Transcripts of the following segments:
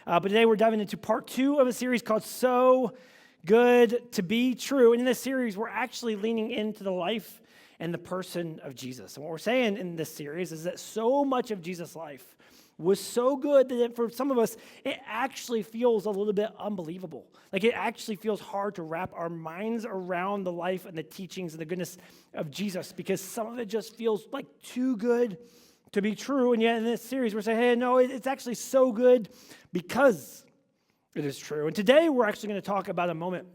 But today we're diving into part 2 of a series called So Good to Be True. And in this series, we're actually leaning into the life and the person of Jesus. And what we're saying in this series is that so much of Jesus' life was so good that for some of us, it actually feels a little bit unbelievable. Like it actually feels hard to wrap our minds around the life and the teachings and the goodness of Jesus because some of it just feels like too good to be true. And yet in this series, we're saying, hey, no, it's actually so good because it is true. And today we're actually going to talk about a moment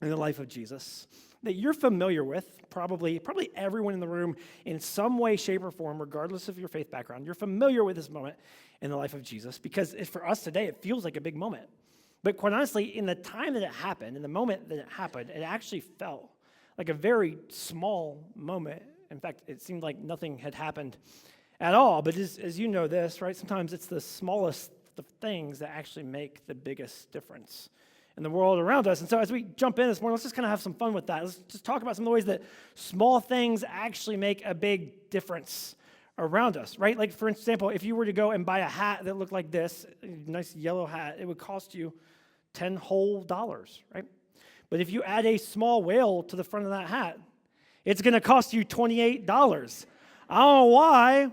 in the life of Jesus that you're familiar with, probably everyone in the room in some way, shape, or form, regardless of your faith background. You're familiar with this moment in the life of Jesus because for us today, it feels like a big moment. But quite honestly, in the time that it happened, in the moment that it happened, it actually felt like a very small moment. In fact, it seemed like nothing had happened at all. But as you know this, right, sometimes it's the smallest of things that actually make the biggest difference in the world around us. And so as we jump in this morning, let's just kind of have some fun with that. Let's just talk about some of the ways that small things actually make a big difference around us, right? Like, for example, if you were to go and buy a hat that looked like this, a nice yellow hat, it would cost you $10 whole, right? But if you add a small whale to the front of that hat, it's going to cost you $28. I don't know why,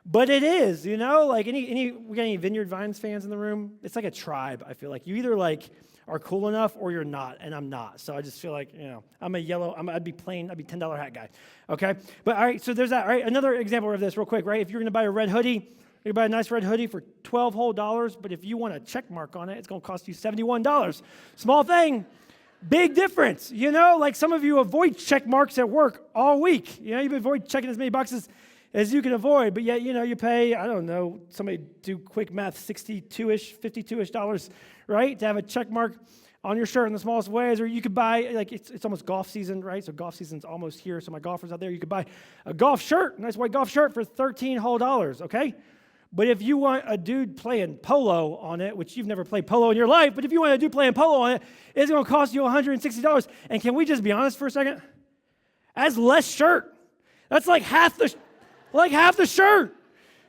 but it is, you know? Like, we got any Vineyard Vines fans in the room? It's like a tribe, I feel like. You either, like, are cool enough or you're not, and I'm not. So I just feel like, I'm a yellow, I'd be $10 hat guy, okay? But all right, so there's that, all right? Another example of this real quick, right? If you're going to buy a red hoodie, you buy a nice red hoodie for $12 whole, but if you want a check mark on it, it's going to cost you $71. Small thing, big difference, Like some of you avoid check marks at work all week. You avoid checking as many boxes as you can avoid, but yet, you pay, I don't know, somebody do quick math, $62-ish, $52-ish, right, to have a check mark on your shirt in the smallest ways. Or you could buy, like, it's almost golf season, right? So golf season's almost here, so my golfers out there, you could buy a golf shirt, a nice white golf shirt for $13 whole, okay? But if you want a dude playing polo on it, which you've never played polo in your life, but if you want a dude playing polo on it, it's going to cost you $160. And can we just be honest for a second? That's less shirt. That's like half the shirt.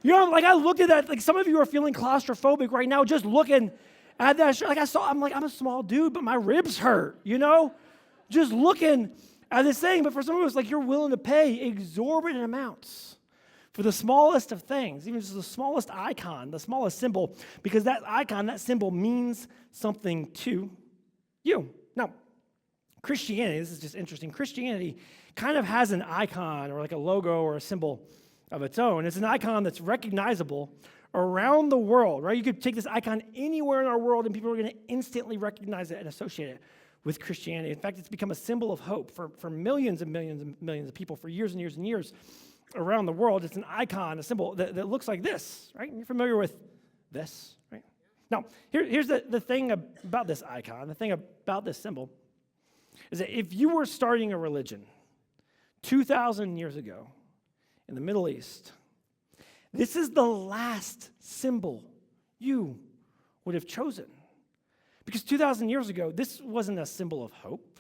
Like I looked at that, like some of you are feeling claustrophobic right now just looking at that shirt. I'm a small dude, but my ribs hurt, Just looking at this thing. But for some of us, like you're willing to pay exorbitant amounts for the smallest of things, even just the smallest icon, the smallest symbol, because that icon, that symbol means something to you. Now, Christianity, this is just interesting. Christianity kind of has an icon or like a logo or a symbol of its own. It's an icon that's recognizable around the world, right? You could take this icon anywhere in our world and people are going to instantly recognize it and associate it with Christianity. In fact, it's become a symbol of hope for millions and millions and millions of people for years and years and years around the world. It's an icon, a symbol that looks like this, right? You're familiar with this, right? Now, here's the thing about this icon, the thing about this symbol, is that if you were starting a religion 2,000 years ago in the Middle East, this is the last symbol you would have chosen. Because 2,000 years ago, this wasn't a symbol of hope.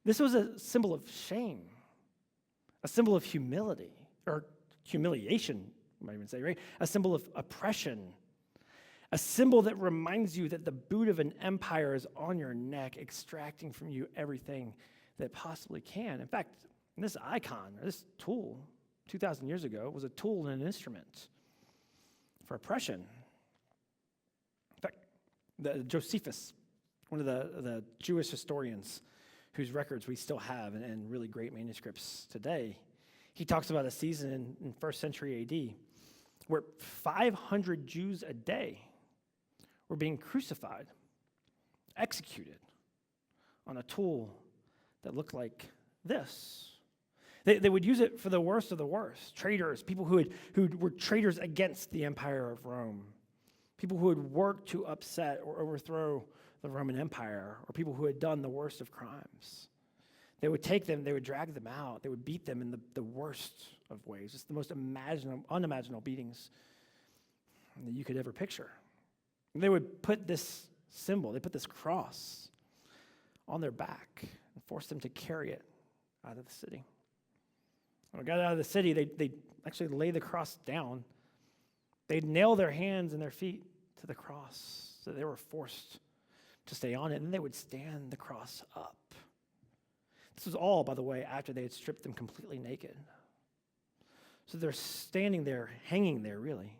This was a symbol of shame, a symbol of humility, or humiliation, you might even say, right? A symbol of oppression, a symbol that reminds you that the boot of an empire is on your neck, extracting from you everything that it possibly can. In fact, this icon, or this tool, 2,000 years ago, was a tool and an instrument for oppression. In fact, Josephus, one of the Jewish historians whose records we still have and really great manuscripts today, he talks about a season in 1st century AD where 500 Jews a day were being crucified, executed on a tool that looked like this. They would use it for the worst of the worst. Traitors, people who were traitors against the empire of Rome. People who had worked to upset or overthrow the Roman Empire, or people who had done the worst of crimes. They would take them, they would drag them out, they would beat them in the worst of ways, just the most unimaginable beatings that you could ever picture. And they would put this symbol, they put this cross on their back and force them to carry it out of the city. When they got out of the city, they'd actually lay the cross down. They'd nail their hands and their feet to the cross. So they were forced to stay on it, and then they would stand the cross up. This was all, by the way, after they had stripped them completely naked. So they're standing there, hanging there, really,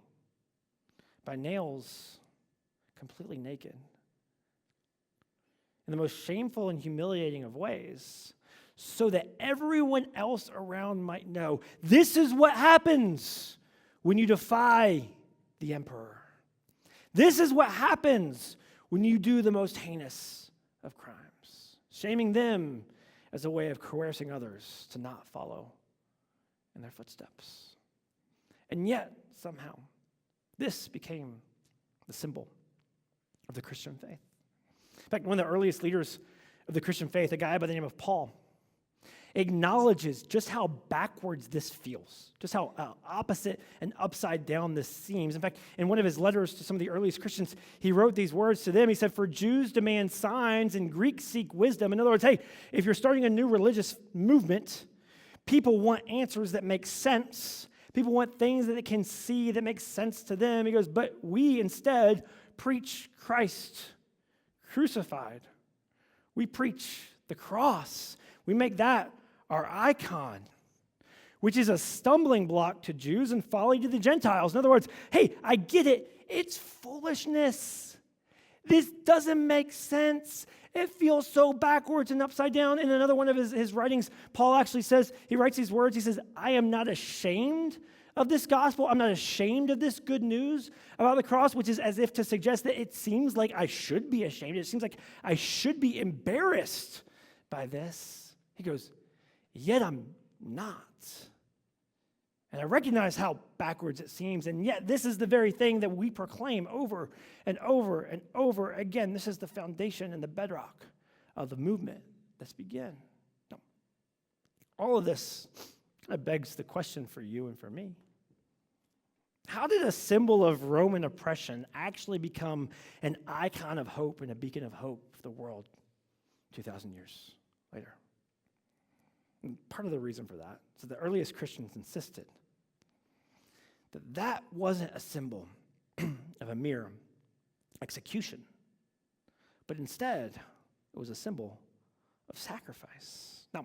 by nails, completely naked. In the most shameful and humiliating of ways, so that everyone else around might know this is what happens when you defy the emperor. This is what happens when you do the most heinous of crimes, shaming them as a way of coercing others to not follow in their footsteps. And yet, somehow, this became the symbol of the Christian faith. In fact, one of the earliest leaders of the Christian faith, a guy by the name of Paul, acknowledges just how backwards this feels, just how opposite and upside down this seems. In fact, in one of his letters to some of the earliest Christians, he wrote these words to them. He said, "For Jews demand signs and Greeks seek wisdom." In other words, hey, if you're starting a new religious movement, people want answers that make sense. People want things that they can see that make sense to them. He goes, but we instead preach Christ crucified. We preach the cross. We make that our icon, which is a stumbling block to Jews and folly to the Gentiles. In other words, hey, I get it. It's foolishness. This doesn't make sense. It feels so backwards and upside down. In another one of his writings, Paul actually says, he writes these words, he says, I am not ashamed of this gospel. I'm not ashamed of this good news about the cross, which is as if to suggest that it seems like I should be ashamed. It seems like I should be embarrassed by this. He goes, yet I'm not. And I recognize how backwards it seems, and yet this is the very thing that we proclaim over and over and over again. This is the foundation and the bedrock of the movement that's begun. Now, all of this kind of begs the question for you and for me. How did a symbol of Roman oppression actually become an icon of hope and a beacon of hope for the world 2,000 years later? And part of the reason for that is that the earliest Christians insisted that that wasn't a symbol of a mere execution, but instead it was a symbol of sacrifice. Now,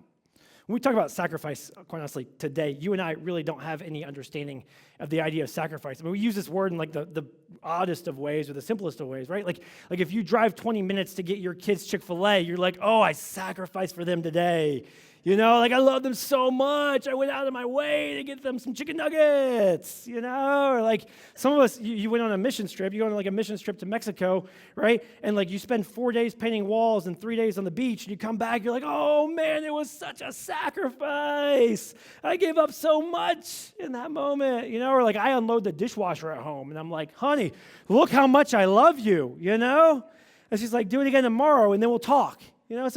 when we talk about sacrifice, quite honestly, today, you and I really don't have any understanding of the idea of sacrifice. I mean, we use this word in like the oddest of ways or the simplest of ways, right? Like if you drive 20 minutes to get your kids Chick-fil-A, you're like, oh, I sacrificed for them today. You know, like I love them so much. I went out of my way to get them some chicken nuggets, you know? Or like some of us, you went on a mission trip. You go on like a mission trip to Mexico, right? And like you spend 4 days painting walls and 3 days on the beach. And you come back, you're like, oh man, it was such a sacrifice. I gave up so much in that moment, you know? Or like I unload the dishwasher at home. And I'm like, honey, look how much I love you, you know? And she's like, do it again tomorrow and then we'll talk. You know, it's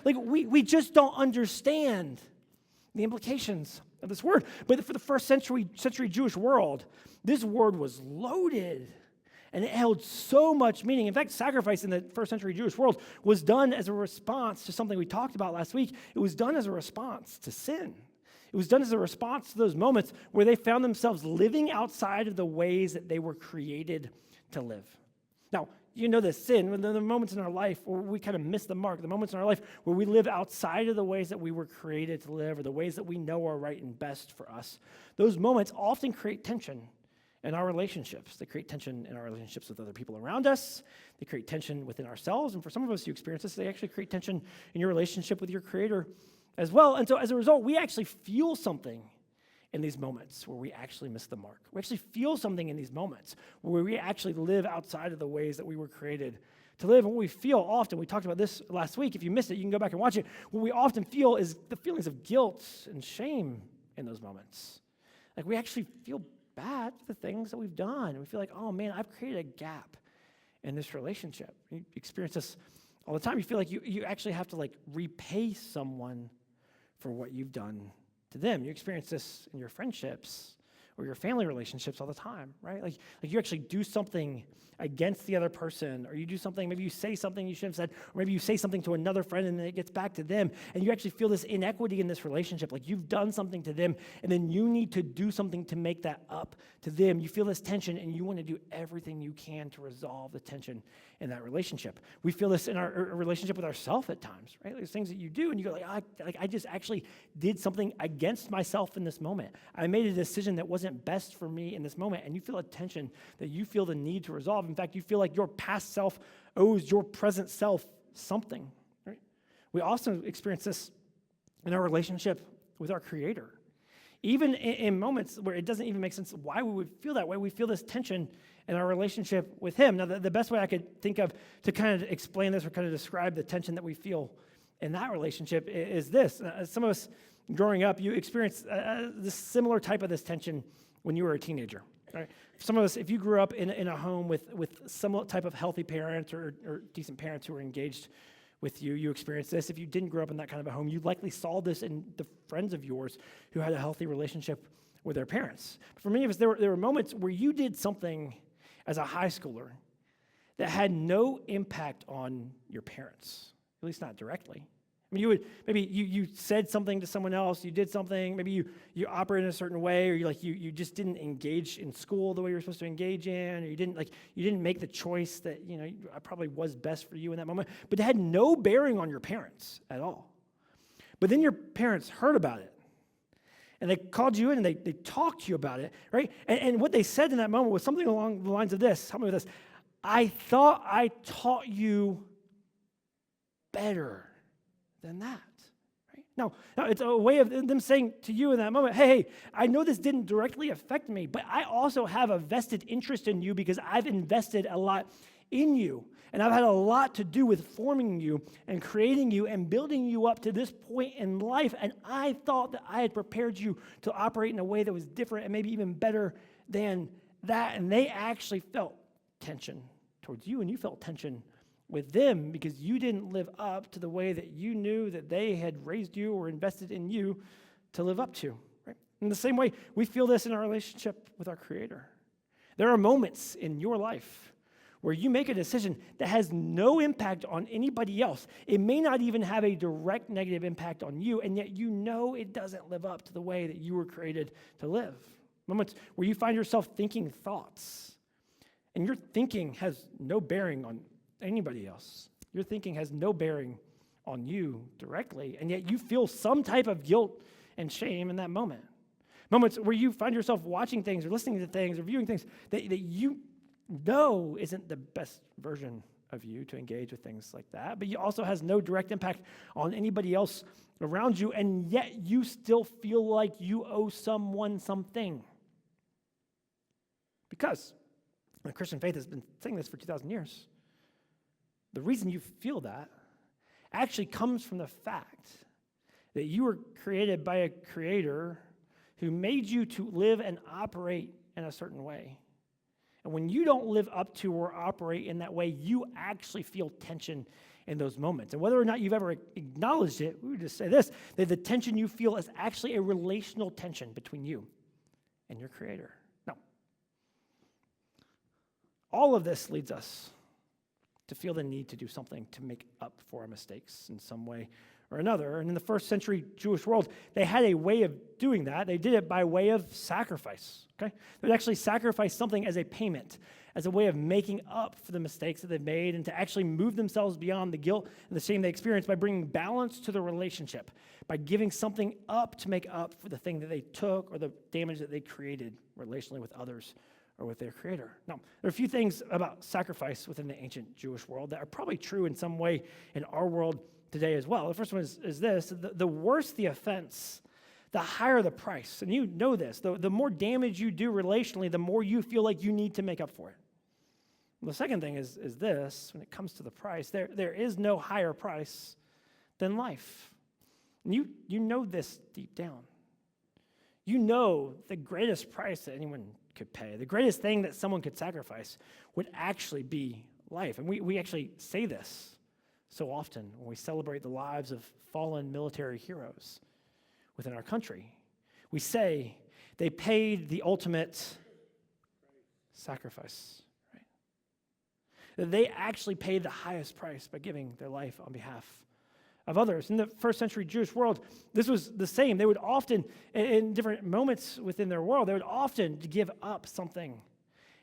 we just don't understand the implications of this word. But for the first century Jewish world, this word was loaded, and it held so much meaning. In fact, sacrifice in the first century Jewish world was done as a response to something we talked about last week. It was done as a response to sin. It was done as a response to those moments where they found themselves living outside of the ways that they were created to live. Now, you know this sin, the moments in our life where we kind of miss the mark, the moments in our life where we live outside of the ways that we were created to live or the ways that we know are right and best for us. Those moments often create tension in our relationships. They create tension in our relationships with other people around us. They create tension within ourselves. And for some of us who experience this, they actually create tension in your relationship with your Creator as well. And so as a result, we actually feel something in these moments where we actually miss the mark. We actually feel something in these moments where we actually live outside of the ways that we were created to live. And what we feel often, we talked about this last week. If you missed it, you can go back and watch it. What we often feel is the feelings of guilt and shame in those moments. Like we actually feel bad for the things that we've done. And we feel like, oh man, I've created a gap in this relationship. You experience this all the time. You feel like you actually have to like repay someone for what you've done to them. You experience this in your friendships or your family relationships all the time, right? Like you actually do something against the other person, or you do something, maybe you say something you shouldn't have said, or maybe you say something to another friend and then it gets back to them, and you actually feel this inequity in this relationship, like you've done something to them, and then you need to do something to make that up to them. You feel this tension, and you want to do everything you can to resolve the tension in that relationship. We feel this in our relationship with ourselves at times, right? There's things that you do, and you go I just actually did something against myself in this moment. I made a decision that wasn't best for me in this moment, and you feel a tension that you feel the need to resolve. In fact, you feel like your past self owes your present self something, right? We also experience this in our relationship with our Creator. Even in moments where it doesn't even make sense why we would feel that way, we feel this tension in our relationship with Him. Now, the best way I could think of to kind of explain this or kind of describe the tension that we feel in that relationship is this. Some of us growing up, you experienced this similar type of this tension when you were a teenager. Right? Some of us, if you grew up in a home with some type of healthy parents or decent parents who were engaged with you, you experienced this. If you didn't grow up in that kind of a home, you likely saw this in the friends of yours who had a healthy relationship with their parents. But for many of us, there were moments where you did something as a high schooler that had no impact on your parents, at least not directly. I mean, you said something to someone else, you did something, maybe you operated in a certain way, or you just didn't engage in school the way you were supposed to engage in, or you didn't make the choice that probably was best for you in that moment, but it had no bearing on your parents at all. But then your parents heard about it, and they called you in and they talked to you about it, right? And what they said in that moment was something along the lines of this. Help me with this. I thought I taught you better than that. Right? Now, it's a way of them saying to you in that moment, hey, I know this didn't directly affect me, but I also have a vested interest in you because I've invested a lot in you. And I've had a lot to do with forming you and creating you and building you up to this point in life. And I thought that I had prepared you to operate in a way that was different and maybe even better than that. And they actually felt tension towards you, and you felt tension with them because you didn't live up to the way that you knew that they had raised you or invested in you to live up to. Right? In the same way, we feel this in our relationship with our Creator. There are moments in your life where you make a decision that has no impact on anybody else. It may not even have a direct negative impact on you, and yet you know it doesn't live up to the way that you were created to live. Moments where you find yourself thinking thoughts, and your thinking has no bearing on anybody else. Your thinking has no bearing on you directly, and yet you feel some type of guilt and shame in that moment. Moments where you find yourself watching things or listening to things or viewing things that you know isn't the best version of you to engage with things like that, but it also has no direct impact on anybody else around you, and yet you still feel like you owe someone something. Because the Christian faith has been saying this for 2,000 years. The reason you feel that actually comes from the fact that you were created by a Creator who made you to live and operate in a certain way. And when you don't live up to or operate in that way, you actually feel tension in those moments. And whether or not you've ever acknowledged it, we would just say this, that the tension you feel is actually a relational tension between you and your Creator. Now, all of this leads us to feel the need to do something to make up for our mistakes in some way or another. And in the first century Jewish world, they had a way of doing that. They did it by way of sacrifice, okay? They would actually sacrifice something as a payment, as a way of making up for the mistakes that they've made and to actually move themselves beyond the guilt and the shame they experienced by bringing balance to the relationship, by giving something up to make up for the thing that they took or the damage that they created relationally with others or with their Creator. Now, there are a few things about sacrifice within the ancient Jewish world that are probably true in some way in our world today as well. The first one is this: the worse the offense, the higher the price. And you know this. The more damage you do relationally, the more you feel like you need to make up for it. The second thing is this: when it comes to the price, there is no higher price than life. And you know this deep down. You know the greatest price that anyone could pay, the greatest thing that someone could sacrifice would actually be life. And we actually say this so often when we celebrate the lives of fallen military heroes within our country. We say They paid the ultimate sacrifice. Right? They actually paid the highest price by giving their life on behalf of others. In the first century Jewish world, this was the same. They would often, in different moments within their world, they would often give up something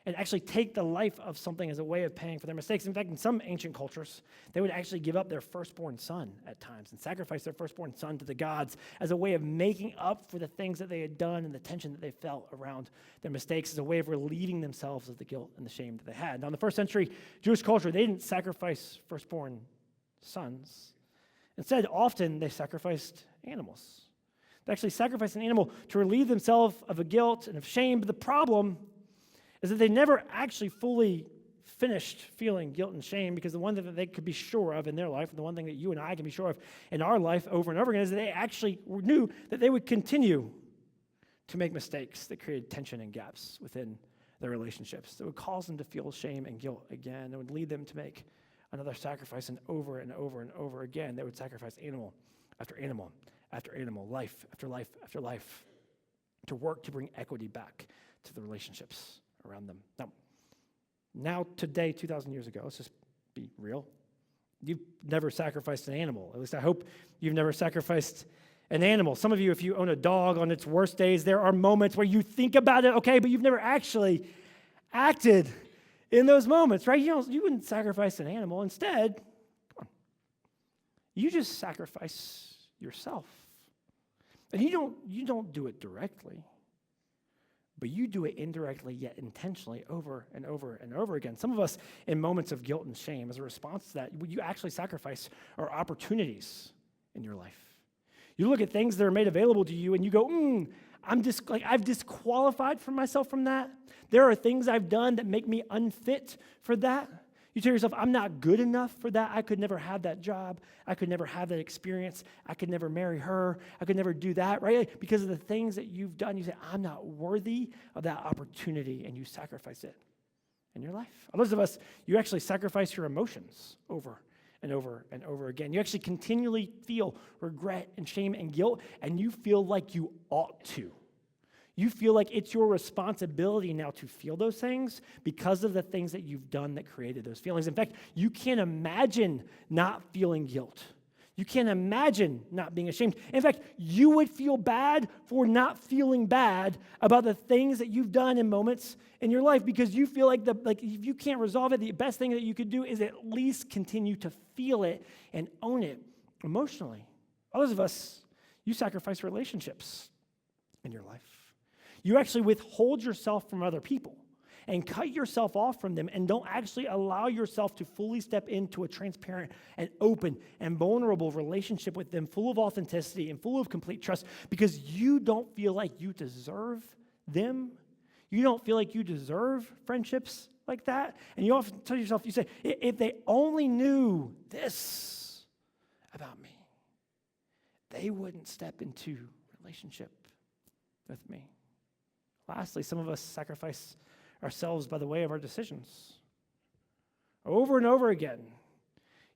and actually take the life of something as a way of paying for their mistakes. In fact, in some ancient cultures, they would actually give up their firstborn son at times and sacrifice their firstborn son to the gods as a way of making up for the things that they had done and the tension that they felt around their mistakes, as a way of relieving themselves of the guilt and the shame that they had. Now, in the first century Jewish culture, they didn't sacrifice firstborn sons. Instead, often they sacrificed animals. They actually sacrificed an animal to relieve themselves of a guilt and of shame. But the problem is that they never actually fully finished feeling guilt and shame, because the one thing that they could be sure of in their life, and the one thing that you and I can be sure of in our life over and over again, is that they actually knew that they would continue to make mistakes that created tension and gaps within their relationships that would cause them to feel shame and guilt again. It would lead them to make another sacrifice, and over and over and over again, they would sacrifice animal after animal after animal, life after life after life, to work to bring equity back to the relationships around them. Now today, 2,000 years ago, let's just be real. You've never sacrificed an animal. At least I hope you've never sacrificed an animal. Some of you, if you own a dog on its worst days, there are moments where you think about it, okay, but you've never actually acted in those moments, right? You wouldn't sacrifice an animal. Instead, you just sacrifice yourself. And you don't do it directly, but you do it indirectly yet intentionally over and over and over again. Some of us, in moments of guilt and shame, as a response to that, you actually sacrifice our opportunities in your life. You look at things that are made available to you and you go, I've disqualified for myself from that. There are things I've done that make me unfit for that. You tell yourself, I'm not good enough for that. I could never have that job. I could never have that experience. I could never marry her. I could never do that, right? Because of the things that you've done, you say, I'm not worthy of that opportunity, and you sacrifice it in your life. Others of us, you actually sacrifice your emotions over and over and over again. You actually continually feel regret and shame and guilt, and you feel like you ought to. You feel like it's your responsibility now to feel those things because of the things that you've done that created those feelings. In fact, you can't imagine not feeling guilt. You can't imagine not being ashamed. In fact, you would feel bad for not feeling bad about the things that you've done in moments in your life, because you feel like if you can't resolve it, the best thing that you could do is at least continue to feel it and own it emotionally. Others of us, you sacrifice relationships in your life. You actually withhold yourself from other people and cut yourself off from them and don't actually allow yourself to fully step into a transparent and open and vulnerable relationship with them, full of authenticity and full of complete trust, because you don't feel like you deserve them. You don't feel like you deserve friendships like that. And you often tell yourself, you say, if they only knew this about me, they wouldn't step into relationship with me. Lastly, some of us sacrifice ourselves by the way of our decisions. Over and over again,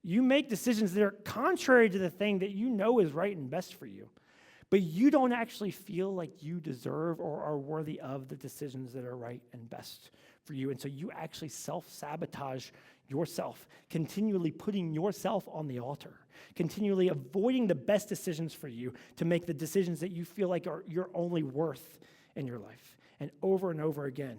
you make decisions that are contrary to the thing that you know is right and best for you, but you don't actually feel like you deserve or are worthy of the decisions that are right and best for you. And so you actually self-sabotage yourself, continually putting yourself on the altar, continually avoiding the best decisions for you to make the decisions that you feel like are your only worth in your life. And over again,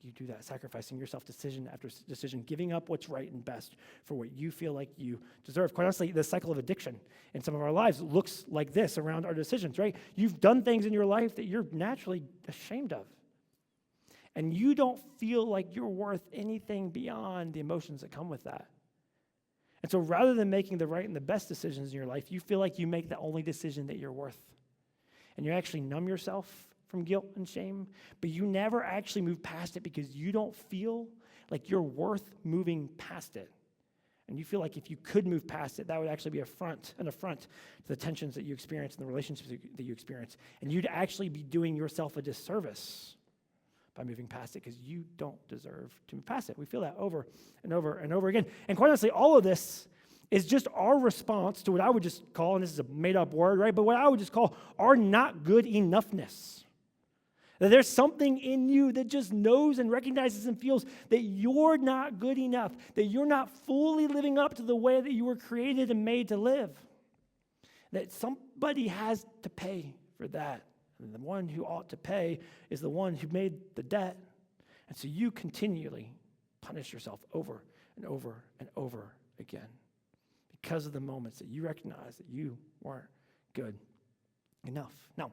you do that, sacrificing yourself decision after decision, giving up what's right and best for what you feel like you deserve. Quite honestly, the cycle of addiction in some of our lives looks like this around our decisions, right? You've done things in your life that you're naturally ashamed of. And you don't feel like you're worth anything beyond the emotions that come with that. And so rather than making the right and the best decisions in your life, you feel like you make the only decision that you're worth. And you actually numb yourself from guilt and shame, but you never actually move past it because you don't feel like you're worth moving past it. And you feel like if you could move past it, that would actually be an affront to the tensions that you experience and the relationships that you experience. And you'd actually be doing yourself a disservice by moving past it, because you don't deserve to move past it. We feel that over and over and over again. And quite honestly, all of this is just our response to what I would just call, and this is a made-up word, right, but what I would just call our not good enoughness. That there's something in you that just knows and recognizes and feels that you're not good enough, that you're not fully living up to the way that you were created and made to live. That somebody has to pay for that. And the one who ought to pay is the one who made the debt. And so you continually punish yourself over and over and over again because of the moments that you recognize that you weren't good enough. Now,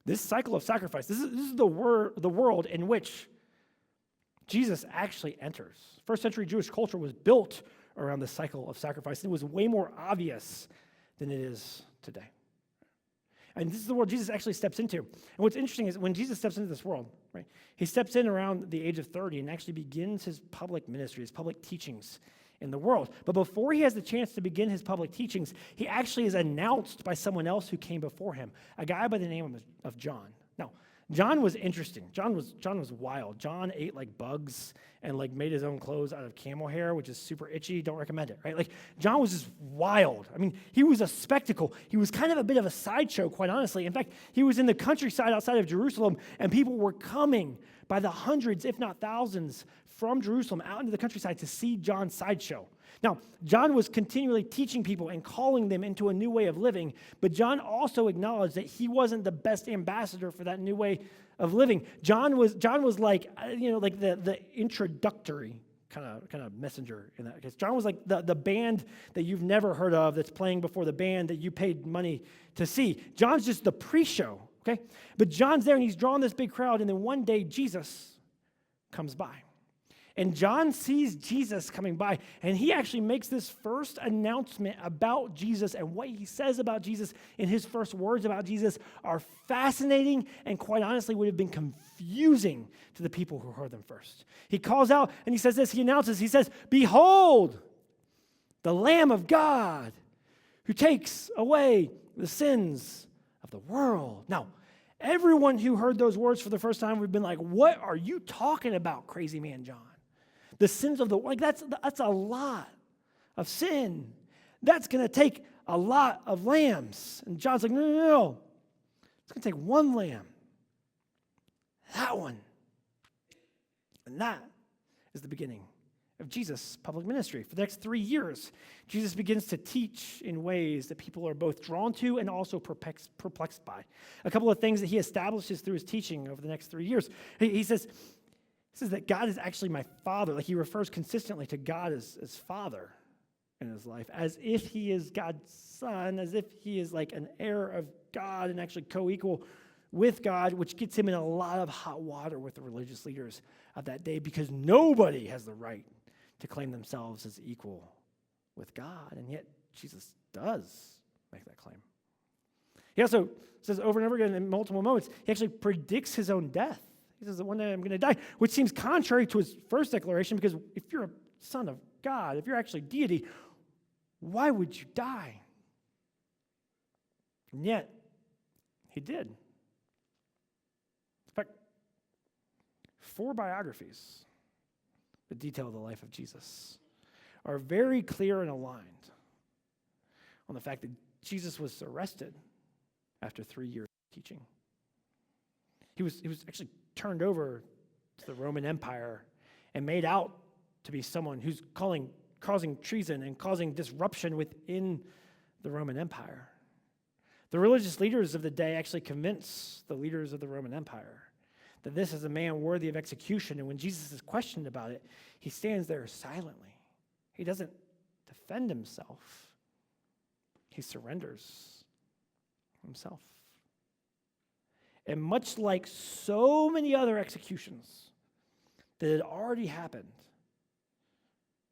this cycle of sacrifice, this is the world in which Jesus actually enters. First century Jewish culture was built around the cycle of sacrifice. And it was way more obvious than it is today. And this is the world Jesus actually steps into. And what's interesting is when Jesus steps into this world, right, he steps in around the age of 30 and actually begins his public ministry, his public teachings in the world. But before he has the chance to begin his public teachings, he actually is announced by someone else who came before him, a guy by the name of John. Now, John was interesting. John was wild. John ate like bugs and like made his own clothes out of camel hair, which is super itchy. Don't recommend it, right? Like John was just wild. I mean, he was a spectacle. He was kind of a bit of a sideshow, quite honestly. In fact, he was in the countryside outside of Jerusalem, and people were coming by the hundreds, if not thousands, from Jerusalem out into the countryside to see John's sideshow. Now, John was continually teaching people and calling them into a new way of living, but John also acknowledged that he wasn't the best ambassador for that new way of living. John was like, like the introductory kind of messenger in that case. John was like the band that you've never heard of that's playing before the band that you paid money to see. John's just the pre-show, okay? But John's there and he's drawing this big crowd, and then one day Jesus comes by. And John sees Jesus coming by, and he actually makes this first announcement about Jesus, and what he says about Jesus in his first words about Jesus are fascinating and quite honestly would have been confusing to the people who heard them first. He calls out and he says this, he announces, he says, "Behold, the Lamb of God who takes away the sins of the world." Now, everyone who heard those words for the first time would have been like, "What are you talking about, crazy man John? The sins of the world, like that's a lot of sin. That's going to take a lot of lambs." And John's like, no. It's going to take one lamb. That one. And that is the beginning of Jesus' public ministry. For the next 3 years, Jesus begins to teach in ways that people are both drawn to and also perplexed by. A couple of things that he establishes through his teaching over the next 3 years. He says that God is actually my Father. Like he refers consistently to God as Father in his life, as if he is God's Son, as if he is like an heir of God and actually co-equal with God, which gets him in a lot of hot water with the religious leaders of that day because nobody has the right to claim themselves as equal with God. And yet Jesus does make that claim. He also says over and over again in multiple moments, he actually predicts his own death. He says that one day I'm going to die, which seems contrary to his first declaration because if you're a son of God, if you're actually deity, why would you die? And yet, he did. In fact, 4 biographies that detail the life of Jesus are very clear and aligned on the fact that Jesus was arrested after 3 years of teaching. He was actually turned over to the Roman Empire and made out to be someone who's causing treason and causing disruption within the Roman Empire. The religious leaders of the day actually convince the leaders of the Roman Empire that this is a man worthy of execution, and when Jesus is questioned about it, he stands there silently. He doesn't defend himself. He surrenders himself. And much like so many other executions that had already happened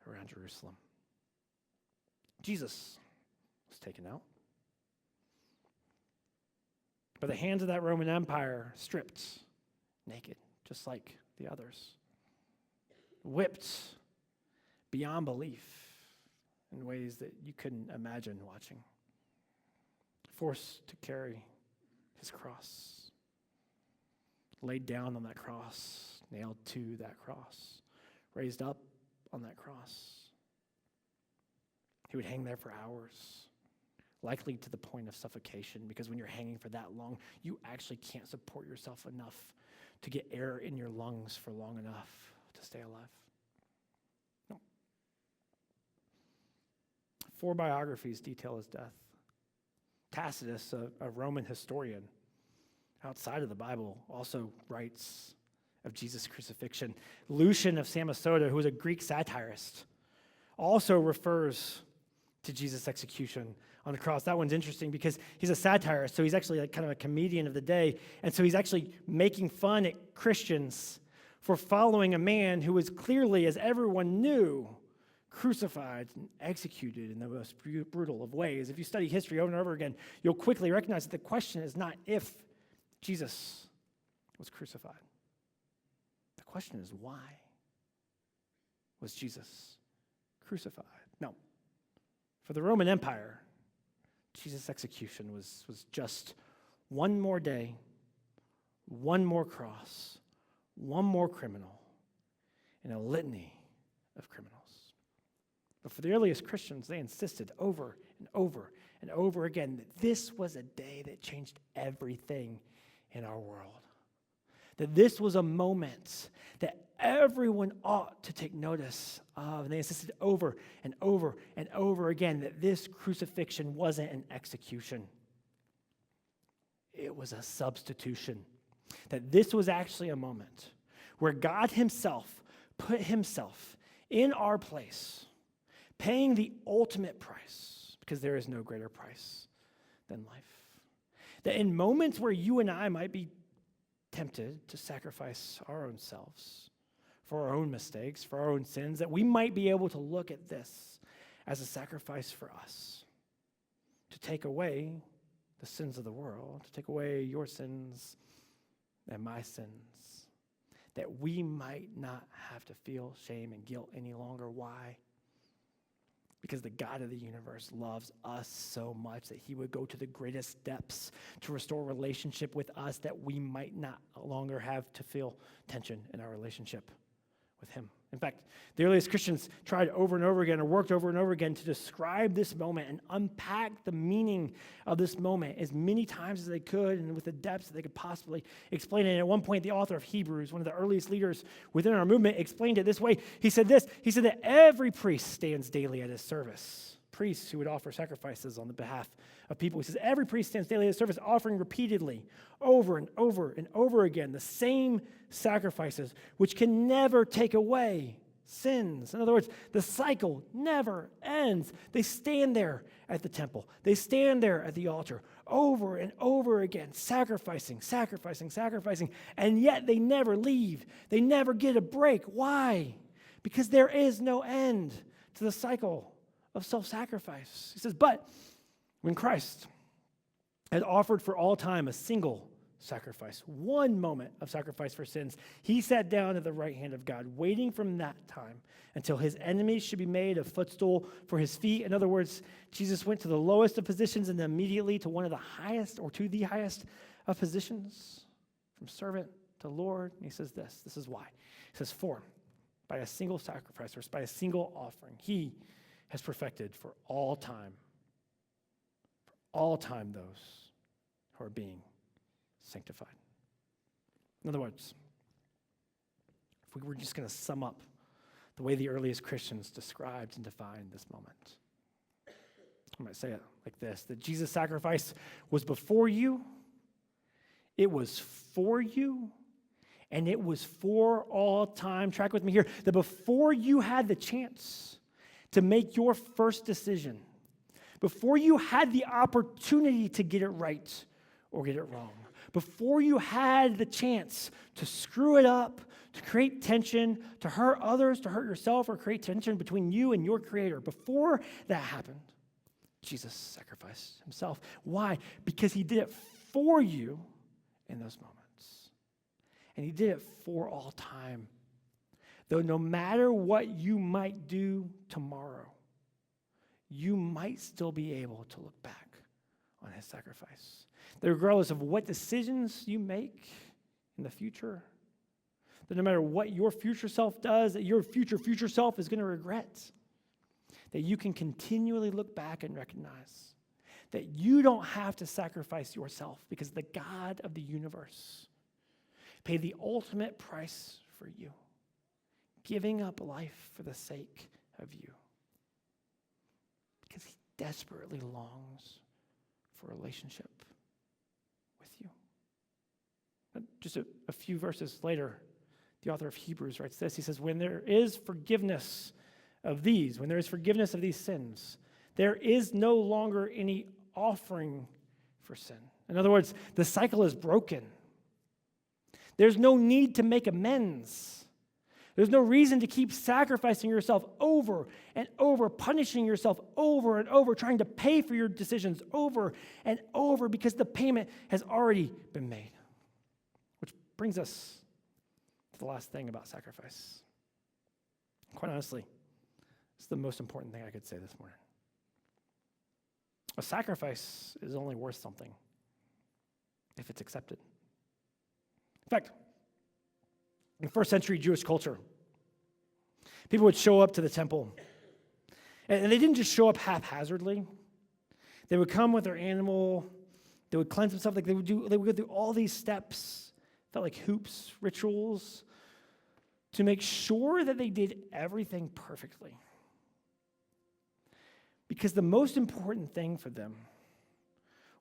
around Jerusalem, Jesus was taken out by the hands of that Roman Empire, stripped naked, just like the others, whipped beyond belief in ways that you couldn't imagine watching, forced to carry his cross, laid down on that cross, nailed to that cross, raised up on that cross. He would hang there for hours, likely to the point of suffocation, because when you're hanging for that long, you actually can't support yourself enough to get air in your lungs for long enough to stay alive. No. 4 biographies detail his death. Tacitus, a Roman historian outside of the Bible, also writes of Jesus' crucifixion. Lucian of Samosata, who was a Greek satirist, also refers to Jesus' execution on the cross. That one's interesting because he's a satirist, so he's actually like kind of a comedian of the day, and so he's actually making fun at Christians for following a man who was clearly, as everyone knew, crucified and executed in the most brutal of ways. If you study history over and over again, you'll quickly recognize that the question is not if Jesus was crucified. The question is why was Jesus crucified? No. For the Roman Empire, Jesus' execution was just one more day, one more cross, one more criminal, in a litany of criminals. But for the earliest Christians, they insisted over and over and over again that this was a day that changed everything in our world. That this was a moment that everyone ought to take notice of. And they insisted over and over and over again that this crucifixion wasn't an execution. It was a substitution. That this was actually a moment where God himself put himself in our place, paying the ultimate price, because there is no greater price than life. That in moments where you and I might be tempted to sacrifice our own selves for our own mistakes, for our own sins, that we might be able to look at this as a sacrifice for us, to take away the sins of the world, to take away your sins and my sins, that we might not have to feel shame and guilt any longer. Why? Because the God of the universe loves us so much that he would go to the greatest depths to restore relationship with us, that we might not longer have to feel tension in our relationship with him. In fact, the earliest Christians tried over and over again, or worked over and over again, to describe this moment and unpack the meaning of this moment as many times as they could and with the depths that they could possibly explain it. And at one point, the author of Hebrews, one of the earliest leaders within our movement, explained it this way. He said that every priest stands daily at his service. Priests who would offer sacrifices on the behalf of people. He says every priest stands daily at his service, offering repeatedly, over and over and over again, the same sacrifices, which can never take away sins. In other words, the cycle never ends. They stand there at the temple. They stand there at the altar over and over again, sacrificing, and yet they never leave. They never get a break. Why? Because there is no end to the cycle of self-sacrifice. He says, but when Christ had offered for all time a single sacrifice, one moment of sacrifice for sins, he sat down at the right hand of God, waiting from that time until his enemies should be made a footstool for his feet. In other words, Jesus went to the lowest of positions and immediately to one of the highest, or to the highest of positions, from servant to Lord. And he says this is why. He says, for by a single sacrifice, or by a single offering, he has perfected for all time those who are being sanctified. In other words, if we were just going to sum up the way the earliest Christians described and defined this moment, I might say it like this: that Jesus' sacrifice was before you, it was for you, and it was for all time. Track with me here. That before you had the chance to make your first decision, before you had the opportunity to get it right or get it wrong, before you had the chance to screw it up, to create tension, to hurt others, to hurt yourself, or create tension between you and your Creator, before that happened, Jesus sacrificed himself. Why? Because he did it for you in those moments. And he did it for all time. Though no matter what you might do tomorrow, you might still be able to look back on his sacrifice. That regardless of what decisions you make in the future, that no matter what your future self does, that your future self is going to regret, that you can continually look back and recognize that you don't have to sacrifice yourself because the God of the universe paid the ultimate price for you, giving up life for the sake of you. Because he desperately longs for a relationship with you. But just a few verses later, the author of Hebrews writes this. He says, when there is forgiveness of these sins, there is no longer any offering for sin. In other words, the cycle is broken. There's no need to make amends. There's no reason to keep sacrificing yourself over and over, punishing yourself over and over, trying to pay for your decisions over and over because the payment has already been made. Which brings us to the last thing about sacrifice. Quite honestly, it's the most important thing I could say this morning. A sacrifice is only worth something if it's accepted. In fact, in first century Jewish culture, people would show up to the temple, and they didn't just show up haphazardly. They would come with their animal, they would cleanse themselves, they would go through all these steps, felt like hoops, rituals, to make sure that they did everything perfectly. Because the most important thing for them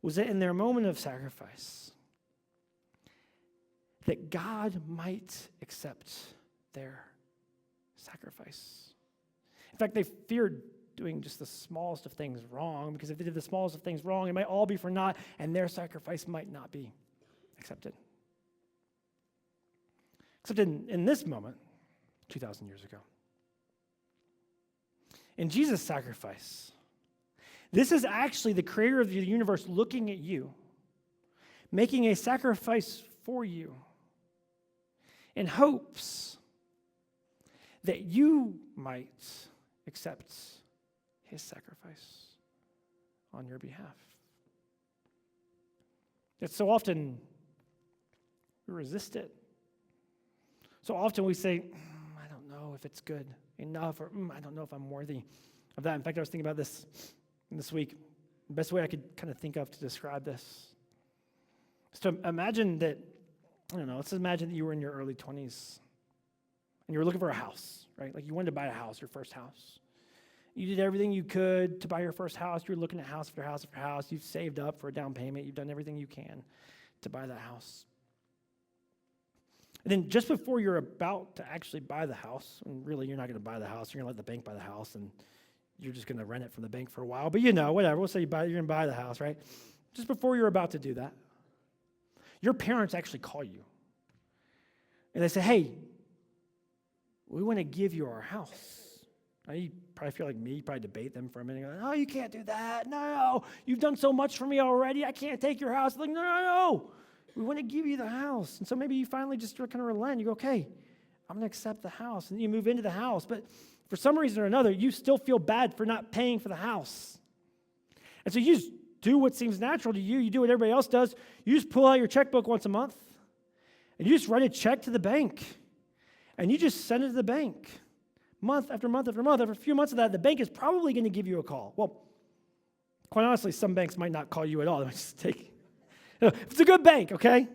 was that in their moment of sacrifice, that God might accept their sacrifice. In fact, they feared doing just the smallest of things wrong, because if they did the smallest of things wrong, it might all be for naught, and their sacrifice might not be accepted. Except in this moment, 2,000 years ago. In Jesus' sacrifice, this is actually the creator of the universe looking at you, making a sacrifice for you in hopes that you might accept his sacrifice on your behalf. Yet so often we resist it. So often we say, I don't know if it's good enough, or I don't know if I'm worthy of that. In fact, I was thinking about this week. The best way I could kind of think of to describe this is to imagine that, let's imagine that you were in your early 20s and you were looking for a house, right? Like you wanted to buy a house, your first house. You did everything you could to buy your first house. You were looking at house after house after house. You've saved up for a down payment. You've done everything you can to buy that house. And then just before you're about to actually buy the house, and really you're not going to buy the house, you're going to let the bank buy the house, and you're just going to rent it from the bank for a while. But whatever, we'll say you're going to buy the house, right? Just before you're about to do that, your parents actually call you. And they say, hey, we want to give you our house. Now, you probably feel like me. You probably debate them for a minute. Oh, you can't do that. No, you've done so much for me already. I can't take your house. Like, no. We want to give you the house. And so maybe you finally just kind of relent. You go, okay, I'm going to accept the house. And you move into the house. But for some reason or another, you still feel bad for not paying for the house. And so you just do what seems natural to you. You do what everybody else does. You just pull out your checkbook once a month. And you just write a check to the bank. And you just send it to the bank. Month after month after month. After a few months of that, the bank is probably going to give you a call. Well, quite honestly, some banks might not call you at all. They might just take... If it's a good bank, okay?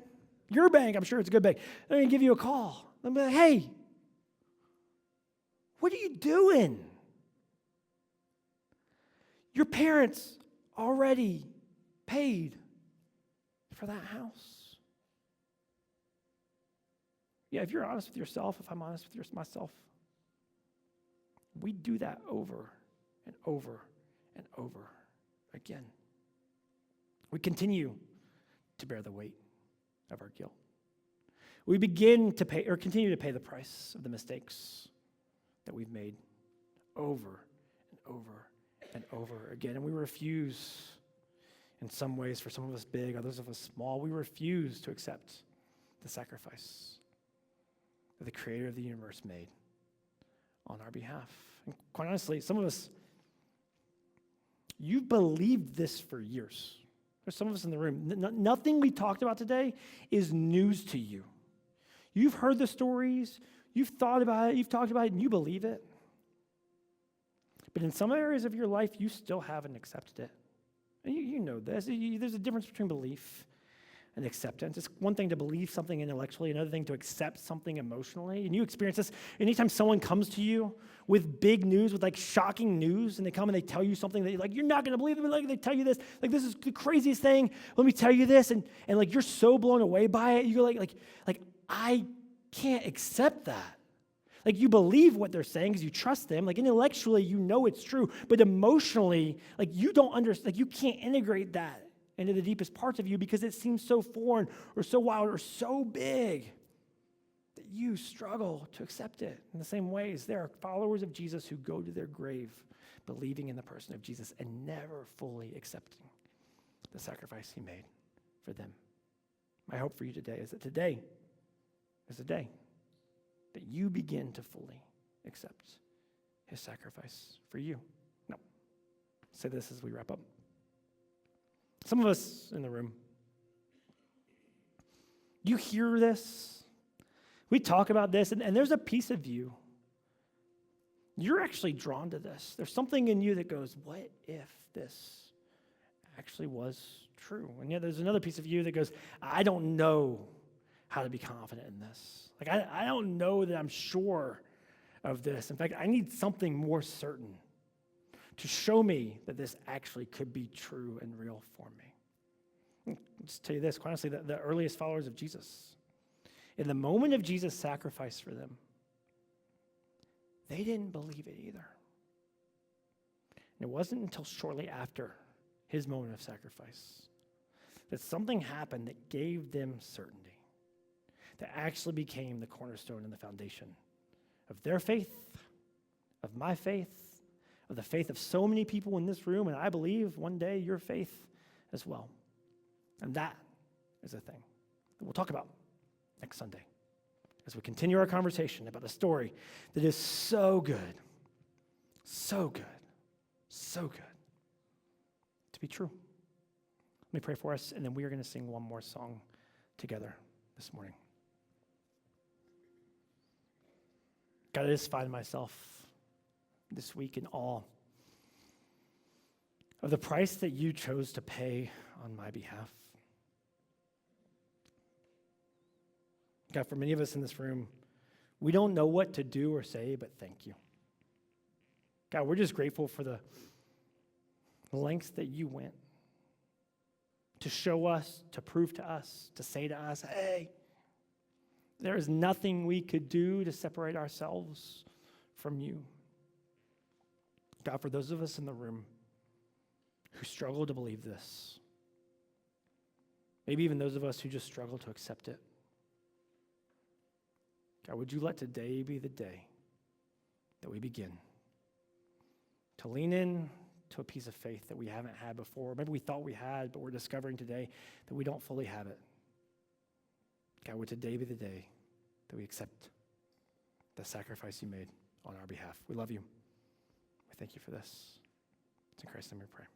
Your bank, I'm sure it's a good bank. They're going to give you a call. They'll be like, hey, what are you doing? Your parents already paid for that house. Yeah, if you're honest with yourself, if I'm honest with myself, we do that over and over and over again. We continue to bear the weight of our guilt. We begin to pay, or continue to pay the price of the mistakes that we've made over and over and over again. And we refuse, in some ways, for some of us big, others of us small, we refuse to accept the sacrifice that the creator of the universe made on our behalf. And quite honestly, some of us, you've believed this for years. There's some of us in the room. Nothing we talked about today is news to you. You've heard the stories, you've thought about it, you've talked about it, and you believe it. But in some areas of your life, you still haven't accepted it. And you know this. There's a difference between belief and acceptance. It's one thing to believe something intellectually, another thing to accept something emotionally. And you experience this anytime someone comes to you with big news, with like shocking news, and they come and they tell you something that you're not going to believe it, but like they tell you this, like this is the craziest thing. Let me tell you this, and like you're so blown away by it. You go like I can't accept that. Like you believe what they're saying because you trust them. Like intellectually, you know it's true, but emotionally, like you don't understand. Like you can't integrate that into the deepest parts of you because it seems so foreign or so wild or so big that you struggle to accept it. In the same ways, there are followers of Jesus who go to their grave believing in the person of Jesus and never fully accepting the sacrifice he made for them. My hope for you today is that today is the day that you begin to fully accept his sacrifice for you. Now, say this as we wrap up. Some of us in the room, you hear this, we talk about this, and there's a piece of you, you're actually drawn to this. There's something in you that goes, what if this actually was true? And yet there's another piece of you that goes, I don't know how to be confident in this. Like, I don't know that I'm sure of this. In fact, I need something more certain to show me that this actually could be true and real for me. I'll just tell you this, quite honestly, the earliest followers of Jesus, in the moment of Jesus' sacrifice for them, they didn't believe it either. And it wasn't until shortly after his moment of sacrifice that something happened that gave them certainty, that actually became the cornerstone and the foundation of their faith, of my faith, of the faith of so many people in this room, and I believe one day your faith as well. And that is a thing that we'll talk about next Sunday as we continue our conversation about a story that is so good, so good, so good to be true. Let me pray for us, and then we are going to sing one more song together this morning. God, I just find myself this week in awe of the price that you chose to pay on my behalf. God, for many of us in this room, we don't know what to do or say, but thank you. God, we're just grateful for the lengths that you went to show us, to prove to us, to say to us, hey, there is nothing we could do to separate ourselves from you. God, for those of us in the room who struggle to believe this, maybe even those of us who just struggle to accept it, God, would you let today be the day that we begin to lean in to a piece of faith that we haven't had before. Maybe we thought we had, but we're discovering today that we don't fully have it. God, would today be the day that we accept the sacrifice you made on our behalf. We love you. We thank you for this. It's in Christ's name we pray.